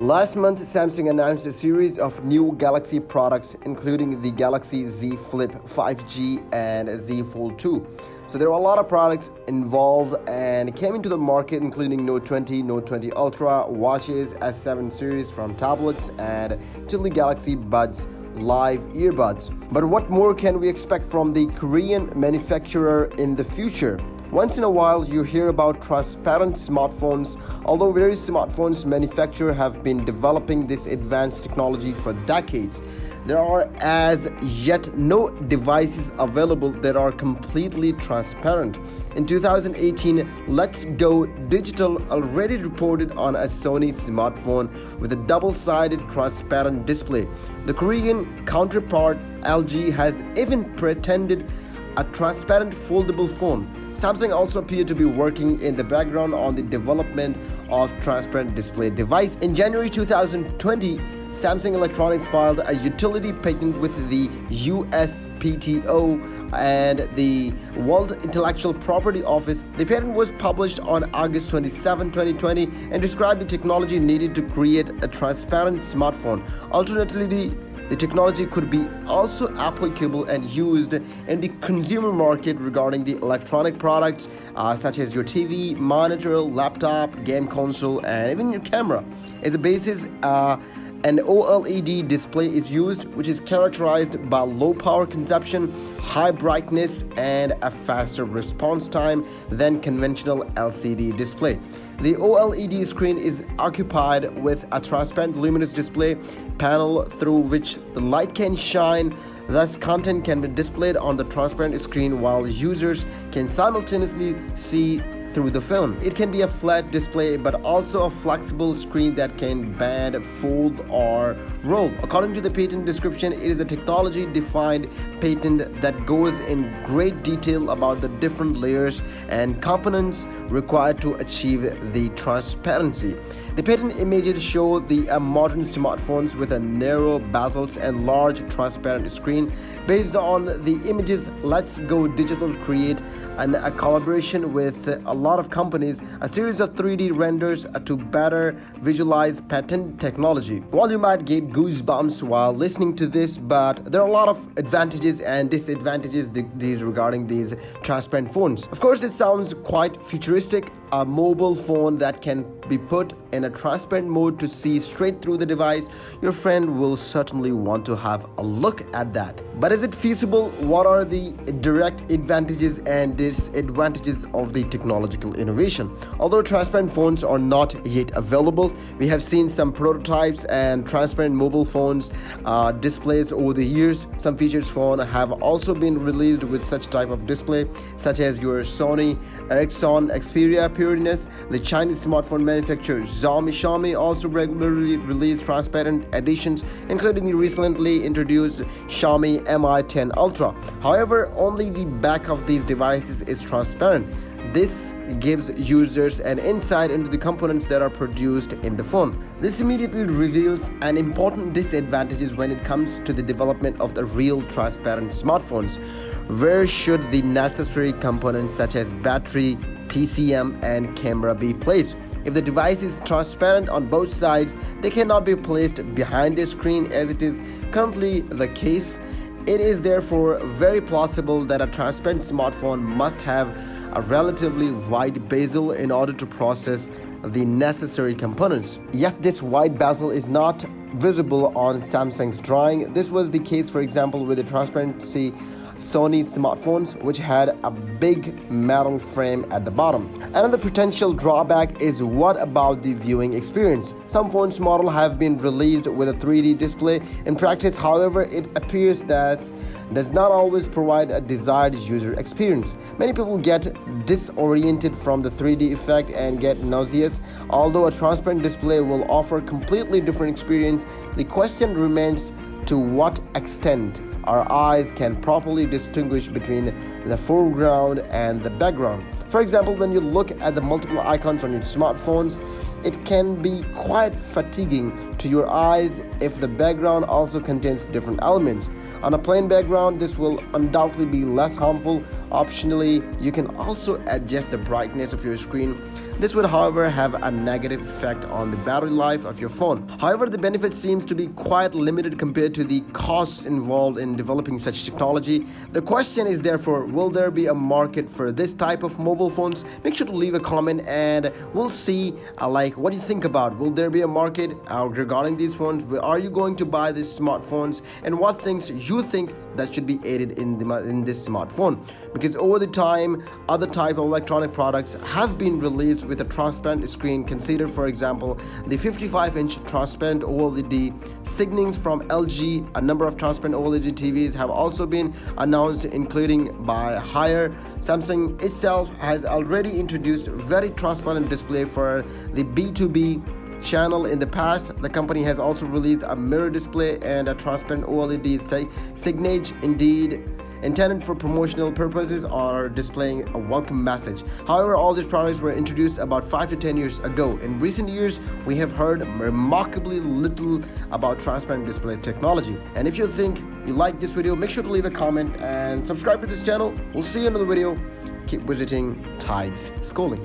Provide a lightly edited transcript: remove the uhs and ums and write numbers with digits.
Last month, Samsung announced a series of new Galaxy products, including the Galaxy Z Flip 5G and Z Fold 2. So there are a lot of products involved and came into the market, including Note 20, Note 20 Ultra, watches, S7 series from tablets, and till the Galaxy Buds Live earbuds. But what more can we expect from the Korean manufacturer in the future? Once in a while, you hear about transparent smartphones. Although various smartphones manufacturers have been developing this advanced technology for decades, there are as yet no devices available that are completely transparent. In 2018, Let's Go Digital already reported on a Sony smartphone with a double-sided transparent display. The Korean counterpart LG has even pretended a transparent foldable phone. Samsung also appeared to be working in the background on the development of transparent display device. In January 2020, Samsung Electronics filed a utility patent with the USPTO and the World Intellectual Property Office. The patent was published on August 27, 2020 and described the technology needed to create a transparent smartphone. Alternatively, the technology could be also applicable and used in the consumer market regarding the electronic products such as your TV, monitor, laptop, game console, and even your camera. As a basis, an OLED display is used, which is characterized by low power consumption, high brightness, and a faster response time than conventional LCD display. The OLED screen is occupied with a transparent luminous display panel through which the light can shine. Thus, content can be displayed on the transparent screen while users can simultaneously see through the film. It can be a flat display but also a flexible screen that can bend, fold, or roll. According to the patent description, it is a technology-defined patent that goes in great detail about the different layers and components required to achieve the transparency. The patent images show the modern smartphones with a narrow bezels and large transparent screen. Based on the images, Let's Go Digital create a collaboration with a lot of companies, a series of 3D renders to better visualize patent technology. While you might get goosebumps while listening to this, but there are a lot of advantages and disadvantages regarding these transparent phones. Of course, it sounds quite futuristic, a mobile phone that can be put in a transparent mode to see straight through the device. Your friend will certainly want to have a look at that. But is it feasible? What are the direct advantages and disadvantages of the technological innovation? Although transparent phones are not yet available, we have seen some prototypes and transparent mobile phones displays over the years. Some features phone have also been released with such type of display, such as your Sony Ericsson Xperia Pureness. The Chinese smartphone manufacturer Xiaomi also regularly release transparent editions, including the recently introduced Xiaomi Mi 10 Ultra. However, only the back of these devices is transparent. This gives users an insight into the components that are produced in the phone. This immediately reveals an important disadvantages when it comes to the development of the real transparent smartphones. Where should the necessary components such as battery, PCM, and camera be placed? If the device is transparent on both sides, they cannot be placed behind the screen as it is currently the case. It is therefore very plausible that a transparent smartphone must have a relatively wide bezel in order to process the necessary components. Yet this wide bezel is not visible on Samsung's drawing. This was the case, for example, with the transparency Sony smartphones, which had a big metal frame at the bottom. Another potential drawback is what about the viewing experience? Some phones model have been released with a 3D display. In practice, however, it appears that does not always provide a desired user experience. Many people get disoriented from the 3D effect and get nauseous. Although a transparent display will offer completely different experience, the question remains to what extent our eyes can properly distinguish between the foreground and the background. For example, when you look at the multiple icons on your smartphones, it can be quite fatiguing to your eyes if the background also contains different elements. On a plain background, this will undoubtedly be less harmful. Optionally, you can also adjust the brightness of your screen. This would, however, have a negative effect on the battery life of your phone. However, the benefit seems to be quite limited compared to the costs involved in developing such technology. The question is therefore, will there be a market for this type of mobile phones? Make sure to leave a comment and we'll see what do you think about. Will there be a market regarding these phones? Are you going to buy these smartphones, and what things you think that should be added in this smartphone? Because over the time, other type of electronic products have been released with a transparent screen. Consider, for example, the 55-inch transparent OLED signings from LG. A number of transparent OLED TVs have also been announced, including by Haier. Samsung itself has already introduced very transparent display for the B2B channel in the past. The company has also released a mirror display and a transparent OLED signage, indeed intended for promotional purposes or displaying a welcome message. However, all these products were introduced about 5 to 10 years ago. In recent years, we have heard remarkably little about transparent display technology. And if you think you like this video, make sure to leave a comment and subscribe to this channel. We'll see you in another video. Keep visiting Tides Schooling.